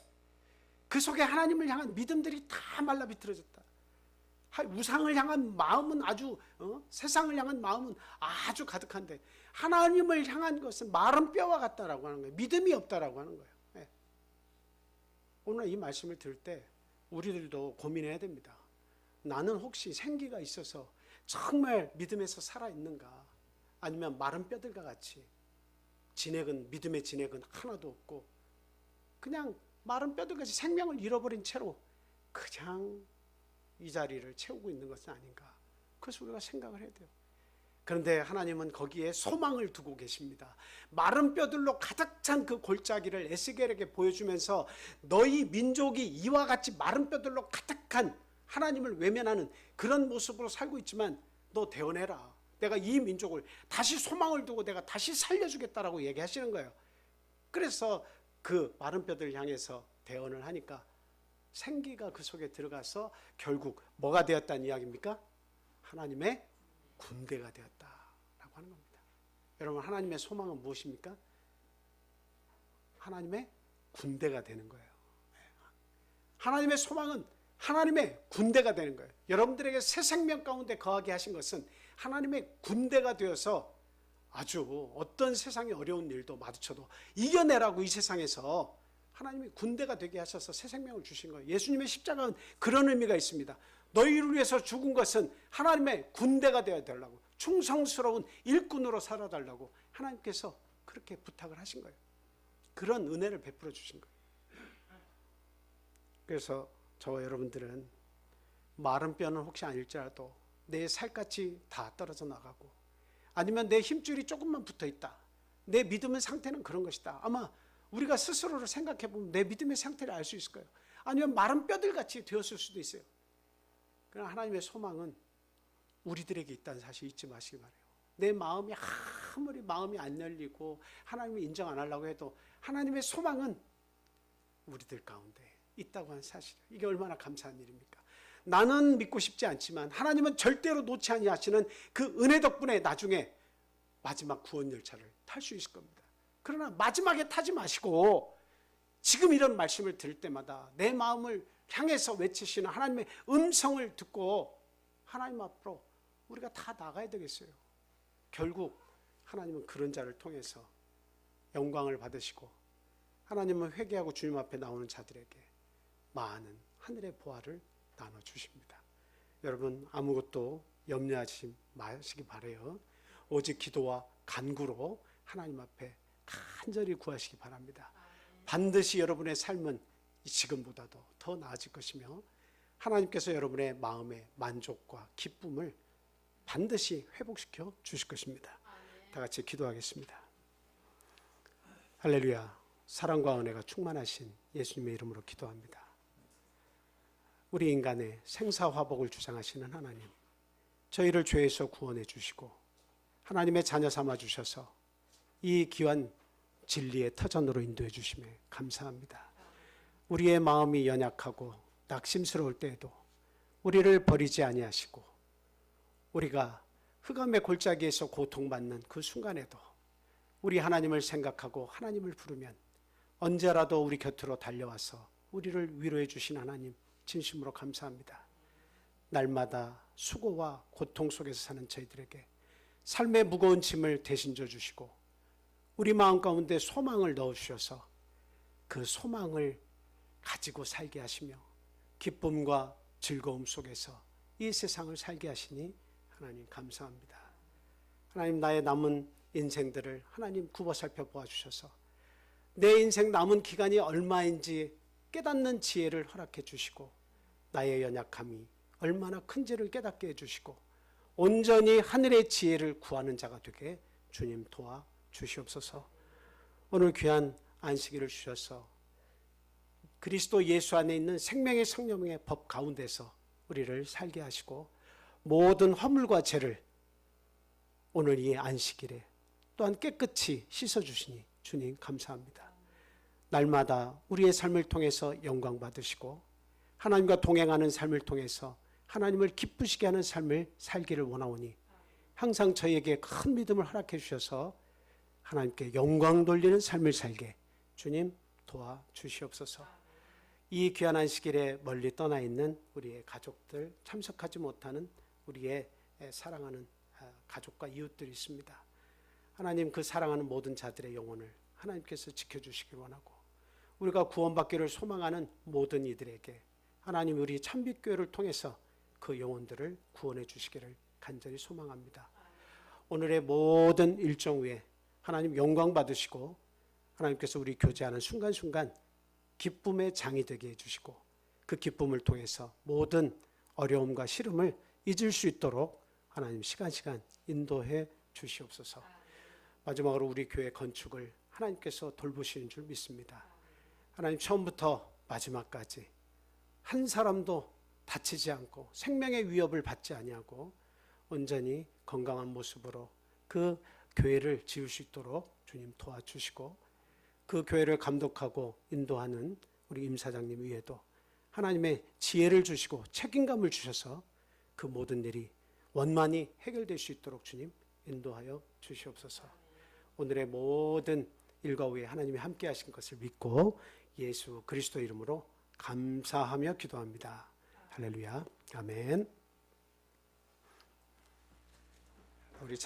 그 속에 하나님을 향한 믿음들이 다 말라비틀어졌다. 우상을 향한 마음은 아주 세상을 향한 마음은 아주 가득한데 하나님을 향한 것은 마른 뼈와 같다라고 하는 거예요. 믿음이 없다라고 하는 거예요. 네. 오늘 이 말씀을 들을 때 우리들도 고민해야 됩니다. 나는 혹시 생기가 있어서 정말 믿음에서 살아있는가, 아니면 마른 뼈들과 같이 믿음의 진액은 하나도 없고 그냥 마른 뼈들같이 생명을 잃어버린 채로 그냥 이 자리를 채우고 있는 것은 아닌가. 그래서 우리가 생각을 해야 돼요. 그런데 하나님은 거기에 소망을 두고 계십니다. 마른 뼈들로 가득 찬 그 골짜기를 에스겔에게 보여주면서 너희 민족이 이와 같이 마른 뼈들로 가득한 하나님을 외면하는 그런 모습으로 살고 있지만 너 대언해라. 내가 이 민족을 다시 소망을 두고 내가 다시 살려주겠다라고 얘기하시는 거예요. 그래서 그 마른 뼈들을 향해서 대언을 하니까 생기가 그 속에 들어가서 결국 뭐가 되었다는 이야기입니까? 하나님의 군대가 되었다라고 하는 겁니다. 여러분, 하나님의 소망은 무엇입니까? 하나님의 군대가 되는 거예요. 하나님의 소망은 하나님의 군대가 되는 거예요. 여러분들에게 새 생명 가운데 거하게 하신 것은 하나님의 군대가 되어서 아주 어떤 세상의 어려운 일도 마주쳐도 이겨내라고 이 세상에서 하나님이 군대가 되게 하셔서 새 생명을 주신 거예요. 예수님의 십자가는 그런 의미가 있습니다. 너희를 위해서 죽은 것은 하나님의 군대가 되어야 되려고, 충성스러운 일꾼으로 살아달라고 하나님께서 그렇게 부탁을 하신 거예요. 그런 은혜를 베풀어 주신 거예요. 그래서 저와 여러분들은 마른 뼈는 혹시 아닐지라도 내 살갗이 다 떨어져 나가고, 아니면 내 힘줄이 조금만 붙어 있다, 내 믿음의 상태는 그런 것이다. 아마 우리가 스스로를 생각해 보면 내 믿음의 상태를 알 수 있을 거예요. 아니면 마른 뼈들같이 되었을 수도 있어요. 그러나 하나님의 소망은 우리들에게 있다는 사실 잊지 마시기 바라요. 내 마음이 아무리 마음이 안 열리고 하나님을 인정 안 하려고 해도 하나님의 소망은 우리들 가운데 있다고 하는 사실, 이게 얼마나 감사한 일입니까? 나는 믿고 싶지 않지만 하나님은 절대로 놓지 아니하시는 그 은혜 덕분에 나중에 마지막 구원 열차를 탈 수 있을 겁니다. 그러나 마지막에 타지 마시고 지금 이런 말씀을 들을 때마다 내 마음을 향해서 외치시는 하나님의 음성을 듣고 하나님 앞으로 우리가 다 나가야 되겠어요. 결국 하나님은 그런 자를 통해서 영광을 받으시고, 하나님은 회개하고 주님 앞에 나오는 자들에게 많은 하늘의 보화를 나눠주십니다. 여러분, 아무것도 염려하지 마시기 바라요. 오직 기도와 간구로 하나님 앞에 간절히 구하시기 바랍니다. 반드시 여러분의 삶은 지금보다도 더 나아질 것이며 하나님께서 여러분의 마음의 만족과 기쁨을 반드시 회복시켜 주실 것입니다. 다 같이 기도하겠습니다. 할렐루야. 사랑과 은혜가 충만하신 예수님의 이름으로 기도합니다. 우리 인간의 생사화복을 주장하시는 하나님, 저희를 죄에서 구원해 주시고 하나님의 자녀 삼아 주셔서 이 귀한 진리의 터전으로 인도해 주심에 감사합니다. 우리의 마음이 연약하고 낙심스러울 때에도 우리를 버리지 아니하시고, 우리가 흑암의 골짜기에서 고통받는 그 순간에도 우리 하나님을 생각하고 하나님을 부르면 언제라도 우리 곁으로 달려와서 우리를 위로해 주신 하나님, 진심으로 감사합니다. 날마다 수고와 고통 속에서 사는 저희들에게 삶의 무거운 짐을 대신 져 주시고 우리 마음 가운데 소망을 넣어주셔서 그 소망을 가지고 살게 하시며 기쁨과 즐거움 속에서 이 세상을 살게 하시니 하나님 감사합니다. 하나님, 나의 남은 인생들을 하나님 굽어 살펴보아 주셔서 내 인생 남은 기간이 얼마인지 깨닫는 지혜를 허락해 주시고, 나의 연약함이 얼마나 큰지를 깨닫게 해주시고 온전히 하늘의 지혜를 구하는 자가 되게 주님 도와 주시옵소서. 오늘 귀한 안식일을 주셔서 그리스도 예수 안에 있는 생명의 성령의 법 가운데서 우리를 살게 하시고 모든 허물과 죄를 오늘 이 안식일에 또한 깨끗이 씻어주시니 주님 감사합니다. 날마다 우리의 삶을 통해서 영광 받으시고 하나님과 동행하는 삶을 통해서 하나님을 기쁘시게 하는 삶을 살기를 원하오니 항상 저희에게 큰 믿음을 허락해 주셔서 하나님께 영광 돌리는 삶을 살게 주님 도와주시옵소서. 이 귀한 안식일에 멀리 떠나 있는 우리의 가족들, 참석하지 못하는 우리의 사랑하는 가족과 이웃들이 있습니다. 하나님, 그 사랑하는 모든 자들의 영혼을 하나님께서 지켜주시길 원하고, 우리가 구원받기를 소망하는 모든 이들에게 하나님, 우리 참빛교회를 통해서 그 영혼들을 구원해 주시기를 간절히 소망합니다. 오늘의 모든 일정 위에 하나님 영광 받으시고, 하나님께서 우리 교제하는 순간순간 기쁨의 장이 되게 해주시고, 그 기쁨을 통해서 모든 어려움과 시름을 잊을 수 있도록 하나님 시간 인도해 주시옵소서. 마지막으로 우리 교회 건축을 하나님께서 돌보시는 줄 믿습니다. 하나님, 처음부터 마지막까지 한 사람도 다치지 않고 생명의 위협을 받지 아니하고 온전히 건강한 모습으로 그 교회를 지을 수 있도록 주님 도와주시고, 그 교회를 감독하고 인도하는 우리 임 사장님 위에도 하나님의 지혜를 주시고 책임감을 주셔서 그 모든 일이 원만히 해결될 수 있도록 주님 인도하여 주시옵소서. 오늘의 모든 일과 후에 하나님이 함께 하신 것을 믿고 예수 그리스도 이름으로 감사하며 기도합니다. 할렐루야. 아멘.